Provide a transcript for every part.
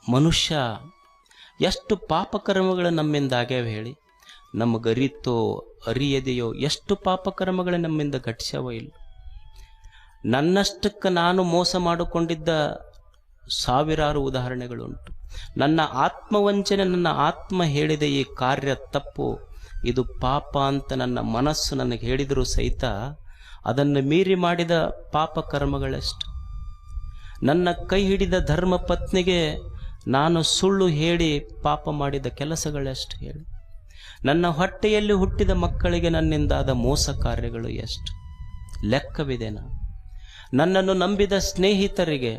ಮನುಷ್ಯ ಎಷ್ಟು ಪಾಪಕರ್ಮಗಳು ನಮ್ಮಿಂದ ಆಗ್ಯಾವ ಹೇಳಿ. ನಮಗರಿತೋ ಅರಿಯದೆಯೋ ಎಷ್ಟು ಪಾಪಕರ್ಮಗಳು ನಮ್ಮಿಂದ ಘಟಿಸ್ಯಾವ ಇಲ್ಲ. ನನ್ನಷ್ಟಕ್ಕೆ ನಾನು ಮೋಸ ಮಾಡಿಕೊಂಡಿದ್ದ ಸಾವಿರಾರು ಉದಾಹರಣೆಗಳುಂಟು. ನನ್ನ ಆತ್ಮವಂಚನೆ, ನನ್ನ ಆತ್ಮ ಹೇಳಿದ ಈ ಕಾರ್ಯ ತಪ್ಪು, ಇದು ಪಾಪ ಅಂತ ನನ್ನ ಮನಸ್ಸು ನನಗೆ ಹೇಳಿದರೂ ಸಹಿತ ಅದನ್ನು ಮೀರಿ ಮಾಡಿದ ಪಾಪ ಕರ್ಮಗಳೆಷ್ಟು. ನನ್ನ ಕೈ ಹಿಡಿದ ಧರ್ಮ ಪತ್ನಿಗೆ ನಾನು ಸುಳ್ಳು ಹೇಳಿ ಪಾಪ ಮಾಡಿದ ಕೆಲಸಗಳೆಷ್ಟು ಹೇಳಿ. ನನ್ನ ಹೊಟ್ಟೆಯಲ್ಲಿ ಹುಟ್ಟಿದ ಮಕ್ಕಳಿಗೆ ನನ್ನಿಂದಾದ ಮೋಸ ಕಾರ್ಯಗಳು ಎಷ್ಟು ಲೆಕ್ಕವಿದೆನಾ? ನನ್ನನ್ನು ನಂಬಿದ ಸ್ನೇಹಿತರಿಗೆ,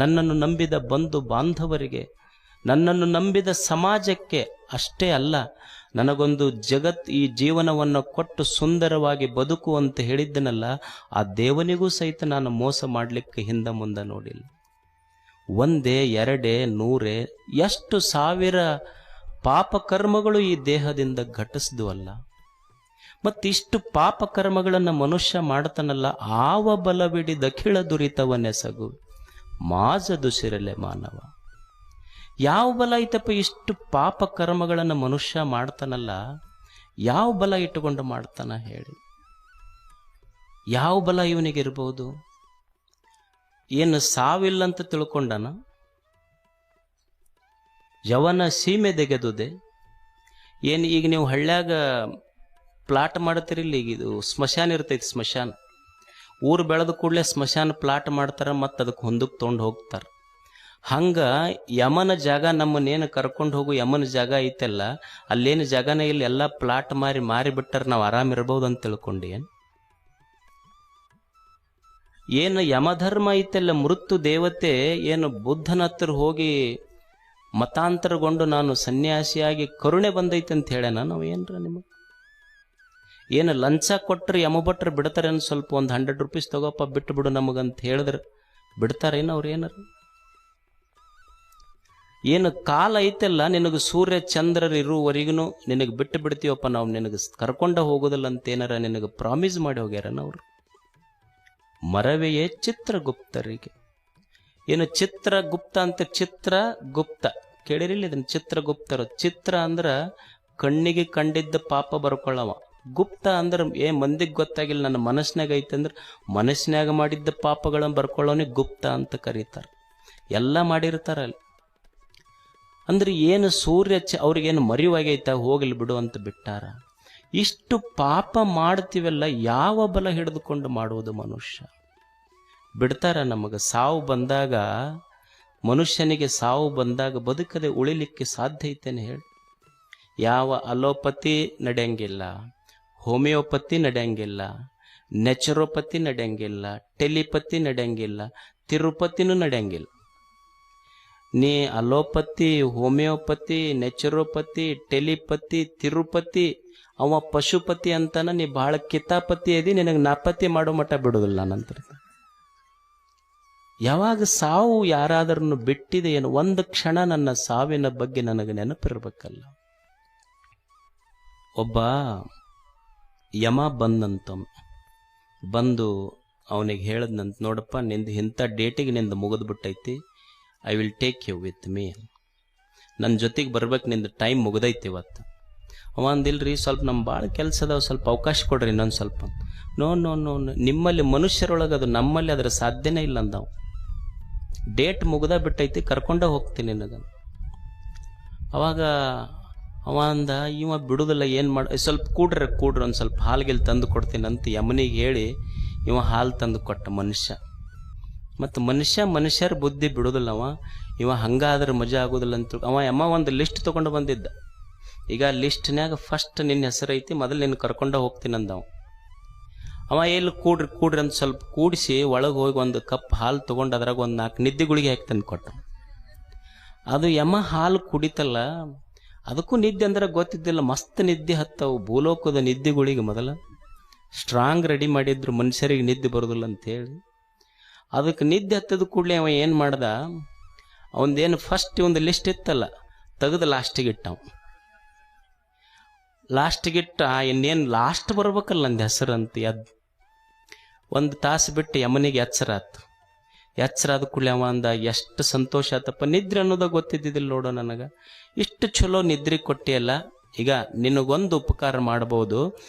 ನನ್ನನ್ನು ನಂಬಿದ ಬಂಧು ಬಾಂಧವರಿಗೆ, ನನ್ನನ್ನು ನಂಬಿದ ಸಮಾಜಕ್ಕೆ ಅಷ್ಟೇ ಅಲ್ಲ, ನನಗೊಂದು ಈ ಜೀವನವನ್ನು ಕೊಟ್ಟು ಸುಂದರವಾಗಿ ಬದುಕು ಅಂತ ಹೇಳಿದ್ದನಲ್ಲ, ಆ ದೇವನಿಗೂ ಸಹಿತ ನಾನು ಮೋಸ ಮಾಡಲಿಕ್ಕೆ ಹಿಂದೆ ಮುಂದೆ ನೋಡಿಲ್ಲ. ಒಂದೇ ಎರಡೇ ನೂರೇ ಎಷ್ಟು ಸಾವಿರ ಪಾಪಕರ್ಮಗಳು ಈ ದೇಹದಿಂದ ಘಟಿಸಿದ್ವಲ್ಲ. ಮತ್ತಿಷ್ಟು ಪಾಪಕರ್ಮಗಳನ್ನು ಮನುಷ್ಯ ಮಾಡ್ತಾನಲ್ಲ, ಆವ ಬಲವಿಡಿ ದಖಿಳ ದುರಿತವನ್ನೆಸಗು ಮಾಜದುಸಿರಲೆ ಮಾನವ. ಯಾವ ಬಲ ಐತಪ್ಪ ಇಷ್ಟು ಪಾಪ ಕರ್ಮಗಳನ್ನು ಮನುಷ್ಯ ಮಾಡ್ತಾನಲ್ಲ? ಯಾವ ಬಲ ಇಟ್ಟುಕೊಂಡು ಮಾಡ್ತಾನ ಹೇಳಿ? ಯಾವ ಬಲ ಇವನಿಗಿರ್ಬೋದು? ಏನು ಸಾವಿಲ್ಲಂತ ತಿಳ್ಕೊಂಡನ? ಯವನ ಸೀಮೆ ತೆಗೆದುದೆ ಏನು? ಈಗ ನೀವು ಹಳ್ಳ್ಯಾಗ ಪ್ಲಾಟ್ ಮಾಡ್ತೀರಿಲ್ಲ, ಈಗ ಇದು ಸ್ಮಶಾನ ಇರ್ತೈತಿ. ಸ್ಮಶಾನ ಊರು ಬೆಳೆದ ಕೂಡಲೇ ಸ್ಮಶಾನ ಪ್ಲಾಟ್ ಮಾಡ್ತಾರೆ, ಮತ್ತು ಅದಕ್ಕೆ ಹೊಂದಕ್ಕೆ ತೊಗೊಂಡು ಹೋಗ್ತಾರೆ. ಹಂಗ ಯಮನ ಜಾಗ, ನಮ್ಮನ್ನೇನು ಕರ್ಕೊಂಡು ಹೋಗು ಯಮನ ಜಾಗ ಐತೆಲ್ಲ, ಅಲ್ಲೇನು ಜಾಗನೇ ಇಲ್ಲ, ಎಲ್ಲ ಪ್ಲಾಟ್ ಮಾರಿ ಬಿಟ್ಟಾರ, ನಾವು ಆರಾಮಿರ್ಬೋದು ಅಂತ ತಿಳ್ಕೊಂಡು ಏನು ಯಮಧರ್ಮ ಐತೆಲ್ಲ, ಮೃತ್ಯು ದೇವತೆ ಏನು ಬುದ್ಧನ ಹತ್ರ ಹೋಗಿ ಮತಾಂತರಗೊಂಡು ನಾನು ಸನ್ಯಾಸಿಯಾಗಿ ಕರುಣೆ ಬಂದೈತೆ ಅಂತ ಹೇಳ್ಯಾನ? ನಾವು ಏನ್ರ ನಿಮಗೆ ಏನು ಲಂಚ ಕೊಟ್ಟರೆ ಯಮಭಟ್ರು ಬಿಡ್ತಾರೆ ಅಂತ, ಸ್ವಲ್ಪ ಒಂದು 100 ರೂಪೀಸ್ ತಗೋಪ್ಪ ಬಿಟ್ಟು ಬಿಡು ನಮಗಂತ ಹೇಳಿದ್ರೆ ಬಿಡ್ತಾರೇನು ಅವ್ರು? ಏನಾರ ಏನು ಕಾಲ ಐತೆಲ್ಲ, ನಿನಗೆ ಸೂರ್ಯ ಚಂದ್ರರು ಇರುವವರೆಗೂ ನಿನಗೆ ಬಿಟ್ಟು ಬಿಡ್ತೀವಪ್ಪ ನಾವು, ನಿನಗೆ ಕರ್ಕೊಂಡ ಹೋಗೋದಿಲ್ಲ ಅಂತ ಏನಾರ ನಿನಗೆ ಪ್ರಾಮಿಸ್ ಮಾಡಿ ಹೋಗ್ಯಾರನ ಅವರು? ಮರವೆಯೇ ಚಿತ್ರಗುಪ್ತರಿಗೆ. ಏನು ಚಿತ್ರಗುಪ್ತ ಅಂತ? ಚಿತ್ರಗುಪ್ತ ಕೇಳಿರಿಲ್ಲ ಇದನ್ನು? ಚಿತ್ರಗುಪ್ತರು. ಚಿತ್ರ ಅಂದ್ರೆ ಕಣ್ಣಿಗೆ ಕಂಡಿದ್ದ ಪಾಪ ಬರ್ಕೊಳ್ಳವ. ಗುಪ್ತ ಅಂದ್ರೆ ಮಂದಿಗೆ ಗೊತ್ತಾಗಿಲ್ಲ, ನನ್ನ ಮನಸ್ಸಿನಾಗ ಐತೆ ಅಂದ್ರೆ ಮನಸ್ಸಿನಾಗ ಮಾಡಿದ್ದ ಪಾಪಗಳನ್ನು ಬರ್ಕೊಳ್ಳೋನಿಗೆ ಗುಪ್ತ ಅಂತ ಕರೀತಾರೆ. ಎಲ್ಲ ಮಾಡಿರ್ತಾರಲ್ಲಿ. ಅಂದ್ರೆ ಏನು ಸೂರ್ಯ ಅವ್ರಿಗೇನು ಮರಿವಾಗೈತ, ಹೋಗಲಿ ಬಿಡು ಅಂತ ಬಿಟ್ಟಾರ. ಇಷ್ಟು ಪಾಪ ಮಾಡ್ತೀವಲ್ಲ, ಯಾವ ಬಲ ಹಿಡಿದುಕೊಂಡು ಮಾಡುವುದು ಮನುಷ್ಯ? ಬಿಡ್ತಾರ ನಮಗೆ? ಸಾವು ಬಂದಾಗ, ಮನುಷ್ಯನಿಗೆ ಸಾವು ಬಂದಾಗ ಬದುಕದೆ ಉಳಿಲಿಕ್ಕೆ ಸಾಧ್ಯ ಐತೇನೆ ಹೇಳಿ? ಯಾವ ಅಲೋಪತಿ ನಡೆಯಂಗಿಲ್ಲ, ಹೋಮಿಯೋಪತಿ ನಡೆಯಂಗಿಲ್ಲ, ನೆಚುರೋಪತಿ ನಡೆಯಂಗಿಲ್ಲ, ಟೆಲಿಪತಿ ನಡೆಯಂಗಿಲ್ಲ, ತಿರುಪತಿನೂ ನಡೆಯಂಗಿಲ್ಲ. ನೀ ಅಲೋಪತಿ, ಹೋಮಿಯೋಪತಿ, ನೆಚುರೋಪತಿ, ಟೆಲಿಪತಿ, ತಿರುಪತಿ, ಅವ ಪಶುಪತಿ ಅಂತಾನ, ನೀ ಬಹಳ ಕಿತಾಪತಿ ಅದಿ, ನಿನಗೆ ನಾಪತಿ ಮಾಡೋ ಮಟ್ಟ ಬಿಡುದಿಲ್ಲ ನಂತರ. ಯಾವಾಗ ಸಾವು ಯಾರಾದ್ರೂ ಬಿಟ್ಟಿದೆ ಏನು? ಒಂದು ಕ್ಷಣ ನನ್ನ ಸಾವಿನ ಬಗ್ಗೆ ನನಗೆ ನೆನಪಿರ್ಬೇಕಲ್ಲ. ಒಬ್ಬ ಯಮ ಬಂದು ಅವನಿಗೆ ಹೇಳದ್ನಂತ, ನೋಡಪ್ಪ ನಿಂದು ಇಂಥ ಡೇಟಿಗೆ ನಿಂದು ಮುಗಿದ್ಬಿಟ್ಟೈತಿ, I will take you with me, ನನ್ನ ಜೊತೆಗೆ ಬರ್ಬೇಕು, ನಿಂದು ಟೈಮ್ ಮುಗ್ದೈತಿ ಇವತ್ತು. ಅವ ಅಂದಿಲ್ರಿ, ಸ್ವಲ್ಪ ನಮ್ಮ ಭಾಳ ಕೆಲಸ ಅದಾವ, ಸ್ವಲ್ಪ ಅವಕಾಶ ಕೊಡ್ರಿ ಇನ್ನೊಂದು ಸ್ವಲ್ಪ. ನೋ ನೋ ನೋ ನಿಮ್ಮಲ್ಲಿ ಮನುಷ್ಯರೊಳಗೆ ಅದು, ನಮ್ಮಲ್ಲಿ ಅದರ ಸಾಧ್ಯನೇ ಇಲ್ಲ ಅಂದವು. ಡೇಟ್ ಮುಗ್ದ ಬಿಟ್ಟೈತಿ, ಕರ್ಕೊಂಡ ಹೋಗ್ತೀನಿ ನಿನಗೆ. ಅವಾಗ ಅವ ಅಂದ, ಇವ ಬಿಡುದಿಲ್ಲ, ಏನು ಮಾಡಿ, ಸ್ವಲ್ಪ ಕೂಡ್ರಿ ಒಂದು ಸ್ವಲ್ಪ ಹಾಲ್ಗೆಲ್ಲಿ ತಂದು ಕೊಡ್ತೀನಿ ಅಂತ ಯಮನಿಗೆ ಹೇಳಿ ಇವ ಹಾಲು ತಂದು ಕೊಟ್ಟ ಮನುಷ್ಯ. ಮತ್ತು ಮನುಷ್ಯರ ಬುದ್ಧಿ ಬಿಡುದಿಲ್ಲ. ಇವ ಹಂಗಾದ್ರೆ ಮಜಾ ಆಗೋದಿಲ್ಲ ಅಂತ ಯಮ ಒಂದು ಲಿಸ್ಟ್ ತೊಗೊಂಡು ಬಂದಿದ್ದ. ಈಗ ಲಿಸ್ಟ್ನ್ಯಾಗ ಫಸ್ಟ್ ನಿನ್ನ ಹೆಸರೈತಿ, ಮೊದಲು ನಿನ್ನ ಕರ್ಕೊಂಡ ಹೋಗ್ತೀನಿ ಅಂದವ. ಎಲ್ಲಿ ಕೂಡ್ರಿ ಅಂತ ಸ್ವಲ್ಪ ಕೂಡಿಸಿ ಒಳಗೆ ಹೋಗಿ ಒಂದು ಕಪ್ ಹಾಲು ತೊಗೊಂಡು ಅದ್ರಾಗ ಒಂದು 4 ನಿದ್ದೆ ಗುಳಿಗೆ ಹಾಕಿ ತಂದು ಕೊಟ್ಟ. ಅದು ಯಮ ಹಾಲು ಕುಡಿತಲ್ಲ, ಅದಕ್ಕೂ ನಿದ್ದೆ ಅಂದ್ರೆ ಗೊತ್ತಿದ್ದಿಲ್ಲ, ಮಸ್ತ್ ನಿದ್ದೆ ಹತ್ತವು. ಭೂಲೋಕದ ನಿದ್ದೆಗಳಿಗೆ ಮೊದಲ ಸ್ಟ್ರಾಂಗ್ ರೆಡಿ ಮಾಡಿದ್ರು, ಮನುಷ್ಯರಿಗೆ ನಿದ್ದೆ ಬರೋದಿಲ್ಲ ಅಂತೇಳಿ. ಅದಕ್ಕೆ ನಿದ್ದೆ ಹತ್ತದ ಕೂಡಲೇ ಅವ ಏನು ಮಾಡ್ದ, ಅವಂದೇನು ಫಸ್ಟ್ ಒಂದು ಲಿಸ್ಟ್ ಇತ್ತಲ್ಲ, ತೆಗೆದು ಲಾಸ್ಟಿಗಿಟ್ಟವ. ಇನ್ನೇನು ಲಾಸ್ಟ್ ಬರ್ಬೇಕಲ್ಲ ನಂದು ಹೆಸರು ಅಂತ. ಒಂದು ತಾಸು ಬಿಟ್ಟು ಯಮನಿಗೆ ಎಚ್ಚರ ಆಯ್ತು. ಎಚ್ಚರಾದ ಕೂಡಲೇ ಅವ ಅಂದ, ಎಷ್ಟು ಸಂತೋಷ ಆತಪ್ಪ, ನಿದ್ರೆ ಅನ್ನೋದ ಗೊತ್ತಿದ್ದಿದ್ದಿಲ್ಲ ನೋಡೋ ನನಗೆ, ಇಷ್ಟು ಚಲೋ ನಿದ್ರೆ ಕೊಟ್ಟಿಯಲ್ಲ, ಈಗ ನಿನಗೊಂದು ಉಪಕಾರ ಮಾಡ್ಬೋದು,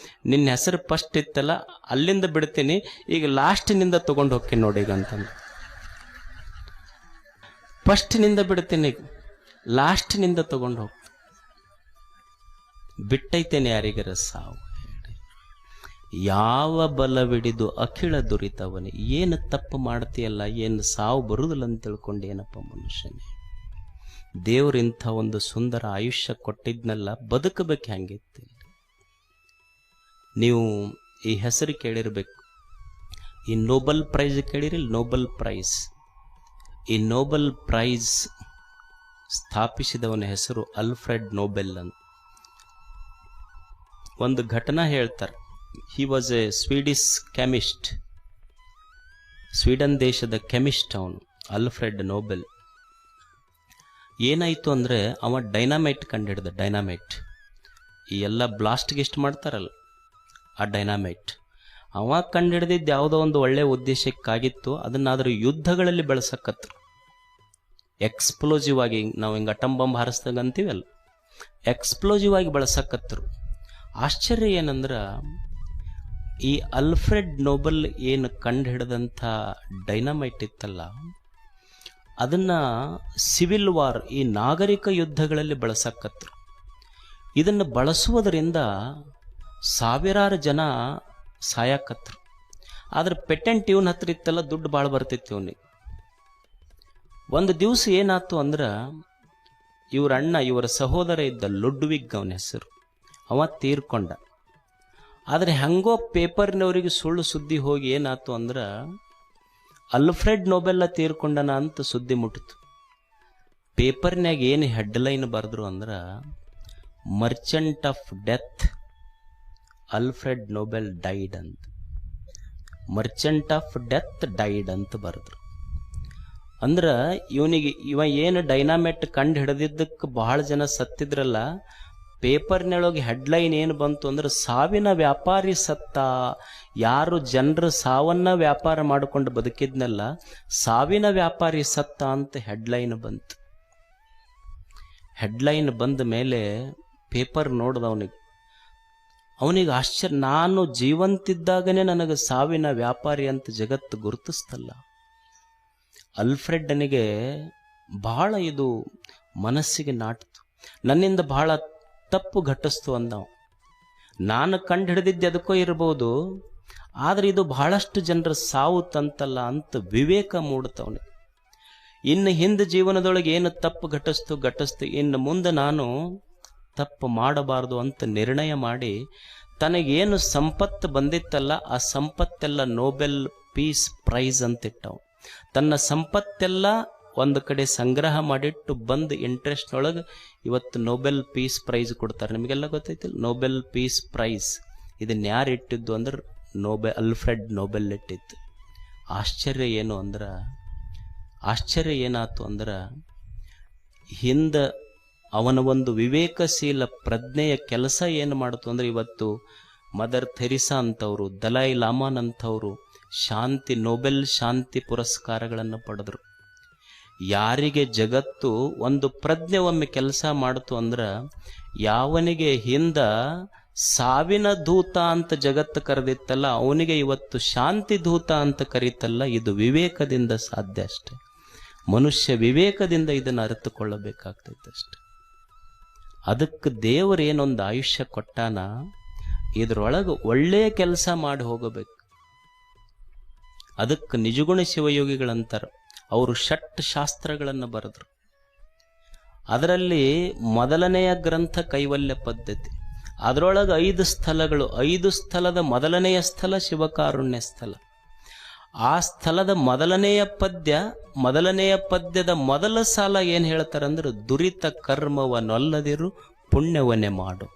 ನಿನ್ನ ಹೆಸರು ಫಸ್ಟ್ ಇತ್ತಲ್ಲ ಅಲ್ಲಿಂದ ಬಿಡ್ತೀನಿ, ಈಗ ಲಾಸ್ಟಿನಿಂದ ತೊಗೊಂಡು ಹೋಗ್ತೀನಿ ನೋಡಿ ಈಗ ಅಂತಂದು. ಫಸ್ಟಿನಿಂದ ಬಿಡ್ತೀನಿ, ಲಾಸ್ಟಿನಿಂದ ತೊಗೊಂಡು ಹೋಗ್ತೀನಿ, ಬಿಟ್ಟೈತೇನೆ ಯಾರಿಗರ ಸಾವು. ಯಾವ ಬಲವಿಡಿದು ಅಖಿಳ ದುರಿತವನೇ, ಏನು ತಪ್ಪು ಮಾಡ್ತೀಯಲ್ಲ, ಏನು ಸಾವು ಬರುವುದಿಲ್ಲ ಅಂತ ತಿಳ್ಕೊಂಡು ಏನಪ್ಪ ಮನುಷ್ಯನೇ. ದೇವ್ರು ಇಂಥ ಒಂದು ಸುಂದರ ಆಯುಷ್ಯ ಕೊಟ್ಟಿದ್ನಲ್ಲ, ಬದುಕಬೇಕು ಹೆಂಗಿತ್ತು. ನೀವು ಈ ಹೆಸರು ಕೇಳಿರ್ಬೇಕು, ಈ ನೋಬೆಲ್ ಪ್ರೈಸ್ ಕೇಳಿರಿಲ್ಲ, ನೋಬೆಲ್ ಪ್ರೈಸ್. ಈ ನೋಬೆಲ್ ಪ್ರೈಸ್ ಸ್ಥಾಪಿಸಿದವನ ಹೆಸರು ಅಲ್ಫ್ರೆಡ್ ನೋಬೆಲ್ ಅಂತ. ಒಂದು ಘಟನಾ ಹೇಳ್ತಾರೆ. He was A Swedish chemist, Sweden ದೇಶದ ಕೆಮಿಸ್ಟ್ ಅವನು, ಅಲ್ಫ್ರೆಡ್ ನೋಬೆಲ್. ಏನಾಯಿತು ಅಂದರೆ, ಅವ ಡೈನಾಮೈಟ್ ಕಂಡಿಡ್ದ. ಡೈನಾಮೈಟ್, ಈ ಎಲ್ಲ ಬ್ಲಾಸ್ಟ್ ಗಿಸ್ಟ್ ಮಾಡ್ತಾರಲ್ಲ, ಆ ಡೈನಾಮೈಟ್ ಅವ ಕಂಡಿಡ್ದಿದ್ದು ಯಾವುದೋ ಒಂದು ಒಳ್ಳೆಯ ಉದ್ದೇಶಕ್ಕಾಗಿತ್ತು. ಅದನ್ನಾದರೂ ಯುದ್ಧಗಳಲ್ಲಿ ಬೆಳೆಸಕತ್ರು, ಎಕ್ಸ್ಪ್ಲೋಸಿವ್ ಆಗಿ. ನಾವು ಹಿಂಗೆ ಅಟಮ್ ಬಾಂಬ್ ಹಾರಿಸ್ದಾಗ ಅಂತೀವಲ್ಲ, ಎಕ್ಸ್ಪ್ಲೋಸಿವ್ ಆಗಿ ಬಳಸಕತ್ರು. ಆಶ್ಚರ್ಯ ಏನಂದ್ರೆ, ಈ ಅಲ್ಫ್ರೆಡ್ ನೋಬೆಲ್ ಏನು ಕಂಡು ಹಿಡಿದಂಥ ಡೈನಾಮೈಟ್ ಇತ್ತಲ್ಲ, ಅದನ್ನು ಸಿವಿಲ್ ವಾರ್, ಈ ನಾಗರಿಕ ಯುದ್ಧಗಳಲ್ಲಿ ಬಳಸಕತ್ರು. ಇದನ್ನು ಬಳಸುವುದರಿಂದ ಸಾವಿರಾರು ಜನ ಸಾಯಕತ್ರು. ಆದ್ರೆ ಪೆಟೆಂಟ್ ಇವನ ಹತ್ರ ಇತ್ತಲ್ಲ, ದುಡ್ಡು ಭಾಳ ಬರ್ತಿತ್ತು ಇವನಿಗೆ. ಒಂದು ದಿವಸ ಏನಾಯ್ತು ಅಂದ್ರೆ, ಇವ್ರ ಅಣ್ಣ, ಇವರ ಸಹೋದರ ಇದ್ದ ಲುಡ್ವಿಗ್, ಅವನ ಹೆಸರು, ಅವ ತೀರ್ಕೊಂಡ. ಆದರೆ ಹೆಂಗೋ ಪೇಪರ್ನವರಿಗೆ ಸುಳ್ಳು ಸುದ್ದಿ ಹೋಗಿ ಏನಾಯ್ತು ಅಂದ್ರೆ, ಅಲ್ಫ್ರೆಡ್ ನೋಬೆಲ್ಲ ತೀರ್ಕೊಂಡನ ಅಂತ ಸುದ್ದಿ ಮುಟ್ಟಿತು. ಪೇಪರ್ನ್ಯಾಗ ಏನು ಹೆಡ್ಲೈನ್ ಬರೆದ್ರು ಅಂದ್ರೆ, merchant of death Alfred Nobel died ಅಂತ. ಮರ್ಚೆಂಟ್ ಆಫ್ ಡೆತ್ ಡೈಡ್ ಅಂತ ಬರೆದ್ರು. ಅಂದ್ರೆ ಇವ ಏನು ಡೈನಾಮೈಟ್ ಕಂಡು ಹಿಡಿದಿದ್ದಕ್ಕೆ ಬಹಳ ಜನ ಸತ್ತಿದ್ರಲ್ಲ, ಪೇಪರ್ನೊಳಗೆ ಹೆಡ್ಲೈನ್ ಏನು ಬಂತು ಅಂದ್ರೆ, ಸಾವಿನ ವ್ಯಾಪಾರಿ ಸತ್ತ. ಯಾರು ಜನರು ಸಾವನ್ನ ವ್ಯಾಪಾರ ಮಾಡಿಕೊಂಡು ಬದುಕಿದ್ನಲ್ಲ, ಸಾವಿನ ವ್ಯಾಪಾರಿ ಸತ್ತ ಅಂತ ಹೆಡ್ಲೈನ್ ಬಂತು. ಹೆಡ್ಲೈನ್ ಬಂದ ಮೇಲೆ ಪೇಪರ್ ನೋಡ್ದ ಅವನಿಗೆ ಆಶ್ಚರ್ಯ. ನಾನು ಜೀವಂತಿದ್ದಾಗನೇ ನನಗೆ ಸಾವಿನ ವ್ಯಾಪಾರಿ ಅಂತ ಜಗತ್ತು ಗುರುತಿಸ್ತಲ್ಲ. ಅಲ್ಫ್ರೆಡ್ನಿಗೆ ಬಹಳ ಇದು ಮನಸ್ಸಿಗೆ ನಾಟಿತು. ನನ್ನಿಂದ ಬಹಳ ತಪ್ಪು ಘಟಿಸ್ತು ಅಂದವ. ನಾನು ಕಂಡು ಹಿಡಿದಿದ್ದೆ ಅದಕ್ಕೋ ಇರ್ಬೋದು, ಆದರೆ ಇದು ಬಹಳಷ್ಟು ಜನರ ಸಾವು ತಂತಲ್ಲ ಅಂತ ವಿವೇಕ ಮೂಡುತ್ತವನಿಗೆ. ಇನ್ನು ಹಿಂದೆ ಜೀವನದೊಳಗೆ ಏನು ತಪ್ಪು ಘಟಿಸ್ತು, ಇನ್ನು ಮುಂದೆ ನಾನು ತಪ್ಪು ಮಾಡಬಾರ್ದು ಅಂತ ನಿರ್ಣಯ ಮಾಡಿ, ತನಗೇನು ಸಂಪತ್ತು ಬಂದಿತ್ತಲ್ಲ, ಆ ಸಂಪತ್ತೆಲ್ಲ ನೋಬೆಲ್ ಪೀಸ್ ಪ್ರೈಸ್ ಅಂತಿಟ್ಟವು. ತನ್ನ ಸಂಪತ್ತೆಲ್ಲ ಒಂದು ಕಡೆ ಸಂಗ್ರಹ ಮಾಡಿಟ್ಟು ಬಂದು ಇಂಟ್ರೆಸ್ಟ್ನೊಳಗೆ ಇವತ್ತು ನೋಬೆಲ್ ಪೀಸ್ ಪ್ರೈಸ್ ಕೊಡ್ತಾರೆ. ನಿಮಗೆಲ್ಲ ಗೊತ್ತೈತಿಲ್ಲ, ನೋಬೆಲ್ ಪೀಸ್ ಪ್ರೈಸ್. ಇದನ್ನ ಯಾರು ಇಟ್ಟಿದ್ದು ಅಂದ್ರೆ ಅಲ್ಫ್ರೆಡ್ ನೋಬೆಲ್ ಇಟ್ಟಿತ್ತು. ಆಶ್ಚರ್ಯ ಏನಾಯ್ತು ಅಂದ್ರೆ, ಹಿಂದೆ ಅವನ ಒಂದು ವಿವೇಕಶೀಲ ಪ್ರಜ್ಞೆಯ ಕೆಲಸ ಏನು ಮಾಡಿತು ಅಂದ್ರೆ, ಇವತ್ತು ಮದರ್ ಥೆರಿಸಾ ಅಂತವರು, ದಲೈ ಲಾಮಾನ್ ಅಂತವರು ನೋಬೆಲ್ ಶಾಂತಿ ಪುರಸ್ಕಾರಗಳನ್ನು ಪಡೆದ್ರು. ಯಾರಿಗೆ ಜಗತ್ತು ಒಂದು ಪ್ರಜ್ಞೆ ಒಮ್ಮೆ ಕೆಲಸ ಮಾಡಿತು ಅಂದ್ರೆ, ಯಾವನಿಗೆ ಹಿಂದ ಸಾವಿನ ದೂತ ಅಂತ ಜಗತ್ತು ಕರೆದಿತ್ತಲ್ಲ, ಅವನಿಗೆ ಇವತ್ತು ಶಾಂತಿ ದೂತ ಅಂತ ಕರೀತಲ್ಲ. ಇದು ವಿವೇಕದಿಂದ ಸಾಧ್ಯ ಅಷ್ಟೆ. ಮನುಷ್ಯ ವಿವೇಕದಿಂದ ಇದನ್ನು ಅರಿತುಕೊಳ್ಳಬೇಕಾಗ್ತೈತೆ ಅಷ್ಟೆ. ಅದಕ್ಕೆ ದೇವರೇನೊಂದು ಆಯುಷ್ಯ ಕೊಟ್ಟಾನ, ಇದರೊಳಗೆ ಒಳ್ಳೆಯ ಕೆಲಸ ಮಾಡಿ ಹೋಗಬೇಕು. ಅದಕ್ಕೆ ನಿಜಗುಣ ಶಿವಯೋಗಿಗಳಂತಾರೆ, ಅವರು ಷಟ್ ಶಾಸ್ತ್ರಗಳನ್ನು ಬರೆದ್ರು. ಅದರಲ್ಲಿ ಮೊದಲನೆಯ ಗ್ರಂಥ ಕೈವಲ್ಯ ಪದ್ಧತಿ. ಅದರೊಳಗೆ 5 ಸ್ಥಳಗಳು. 5 ಸ್ಥಳದ ಮೊದಲನೆಯ ಸ್ಥಳ ಶಿವಕಾರುಣ್ಯ ಸ್ಥಳ. ಆ ಸ್ಥಳದ ಮೊದಲನೆಯ ಪದ್ಯದ ಮೊದಲ ಸಾಲ ಏನು ಹೇಳ್ತಾರಂದ್ರೆ, ದುರಿತ ಕರ್ಮವನ್ನೊಲ್ಲದಿರು ಪುಣ್ಯವನ್ನೇ ಮಾಡು.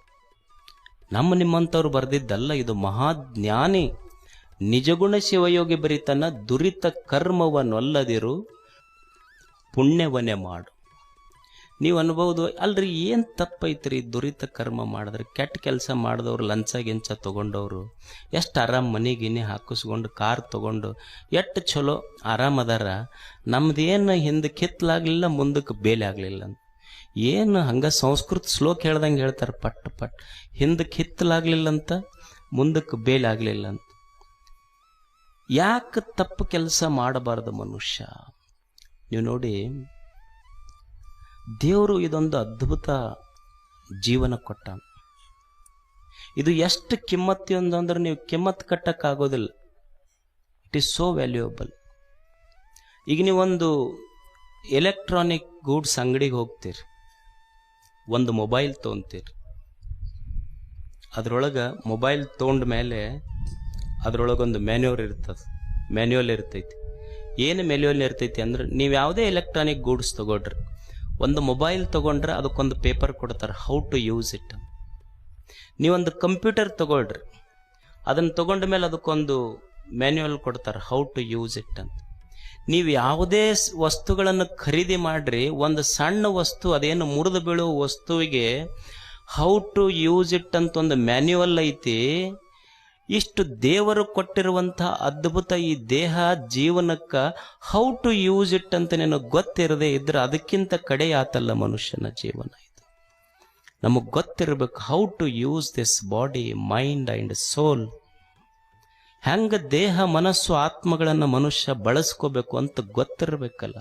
ನಿಮ್ಮಂಥವ್ರು ಬರೆದಿದ್ದಲ್ಲ, ಇದು ಮಹಾಜ್ಞಾನಿ ನಿಜಗುಣ ಶಿವಯೋಗಿ ಬರಿತನ, ದುರಿತ ಕರ್ಮವನ್ನೊಲ್ಲದಿರು ಪುಣ್ಯವನ್ನೇ ಮಾಡು. ನೀವು ಅನ್ಬೋದು, ಅಲ್ರಿ ಏನು ತಪ್ಪೈತ್ರಿ ದುರಿತ ಕರ್ಮ ಮಾಡಿದ್ರೆ, ಕೆಟ್ಟ ಕೆಲಸ ಮಾಡಿದವ್ರು, ಲಂಚ ಗಿಂಚ ತೊಗೊಂಡವರು ಎಷ್ಟು ಆರಾಮ್ ಮನೆಗಿನಿ ಹಾಕಿಸ್ಕೊಂಡು ಕಾರ್ ತೊಗೊಂಡು ಎಷ್ಟು ಚಲೋ ಆರಾಮದಾರ, ನಮ್ದೇನು ಹಿಂದೆ ಕಿತ್ತಲಾಗಲಿಲ್ಲ, ಮುಂದಕ್ಕೆ ಬೇಲೆ ಆಗಲಿಲ್ಲ ಅಂತ. ಏನು ಹಂಗೆ ಸಂಸ್ಕೃತ ಶ್ಲೋಕ ಹೇಳ್ದಂಗೆ ಹೇಳ್ತಾರೆ, ಪಟ್ ಪಟ್ ಹಿಂದಕ್ಕೆ ಹಿತ್ತಲಾಗಲಿಲ್ಲಂತ, ಮುಂದಕ್ಕೆ ಬೇಲೆ ಆಗಲಿಲ್ಲ ಅಂತ. ಯಾಕೆ ತಪ್ಪು ಕೆಲಸ ಮಾಡಬಾರ್ದು ಮನುಷ್ಯ? ನೀವು ನೋಡಿ, ದೇವರು ಇದೊಂದು ಅದ್ಭುತ ಜೀವನ ಕೊಟ್ಟ. ಇದು ಎಷ್ಟು ಕಿಮ್ಮತ್ತಿ ಅಂದ್ರೆ ನೀವು ಕಿಮ್ಮತ್ತು ಕಟ್ಟಕ್ಕಾಗೋದಿಲ್ಲ. It is so valuable. ಈಗ ನೀವೊಂದು ಎಲೆಕ್ಟ್ರಾನಿಕ್ ಗೂಡ್ಸ್ ಅಂಗಡಿಗೆ ಹೋಗ್ತೀರಿ, ಒಂದು ಮೊಬೈಲ್ ತೊಗೊಂತೀರಿ. ಅದರೊಳಗೆ ಮೊಬೈಲ್ ತೊಗೊಂಡ ಮೇಲೆ ಅದರೊಳಗೊಂದು ಮ್ಯಾನ್ಯುವಲ್ ಇರ್ತೈತಿ. ಏನು ಮ್ಯಾನ್ಯುವಲ್ ಇರ್ತೈತಿ ಅಂದ್ರೆ, ನೀವು ಯಾವುದೇ ಎಲೆಕ್ಟ್ರಾನಿಕ್ ಗೂಡ್ಸ್ ತಗೊಳ್ರಿ, ಒಂದು ಮೊಬೈಲ್ ತೊಗೊಂಡ್ರೆ ಅದಕ್ಕೊಂದು ಪೇಪರ್ ಕೊಡ್ತಾರೆ, ಹೌ ಟು ಯೂಸ್ ಇಟ್. ನೀವೊಂದು ಕಂಪ್ಯೂಟರ್ ತಗೊಳ್ರಿ, ಅದನ್ನು ತಗೊಂಡ ಮೇಲೆ ಅದಕ್ಕೊಂದು ಮ್ಯಾನ್ಯುವಲ್ ಕೊಡ್ತಾರೆ, ಹೌ ಟು ಯೂಸ್ ಇಟ್ ಅಂತ. ನೀವು ಯಾವುದೇ ವಸ್ತುಗಳನ್ನು ಖರೀದಿ ಮಾಡ್ರಿ, ಒಂದು ಸಣ್ಣ ವಸ್ತು, ಅದೇನು ಮುರಿದು ಬೀಳುವ ವಸ್ತುವಿಗೆ ಹೌ ಟು ಯೂಸ್ ಇಟ್ ಅಂತ ಒಂದು ಮ್ಯಾನ್ಯುವಲ್ ಐತಿ. ಇಷ್ಟು ದೇವರು ಕೊಟ್ಟಿರುವಂತಹ ಅದ್ಭುತ ಈ ದೇಹ ಜೀವನಕ್ಕೆ ಹೌ ಟು ಯೂಸ್ ಇಟ್ ಅಂತ ನಿನಗೆ ಗೊತ್ತಿರದೆ ಇದ್ರೆ ಅದಕ್ಕಿಂತ ಕಡೆ ಆತಲ್ಲ ಮನುಷ್ಯನ ಜೀವನ. ಇದು ನಮಗೆ ಗೊತ್ತಿರಬೇಕು, how to use this body, mind and soul. ಹೆಂಗ ದೇಹ ಮನಸ್ಸು ಆತ್ಮಗಳನ್ನು ಮನುಷ್ಯ ಬಳಸ್ಕೋಬೇಕು ಅಂತ ಗೊತ್ತಿರಬೇಕಲ್ಲ.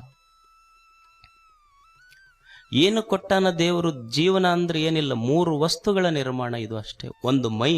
ಏನು ಕೊಟ್ಟಾನ ದೇವರು? ಜೀವನ ಅಂದ್ರೆ ಏನಿಲ್ಲ, 3 ವಸ್ತುಗಳ ನಿರ್ಮಾಣ ಇದು ಅಷ್ಟೇ. ಒಂದು ಮೈ,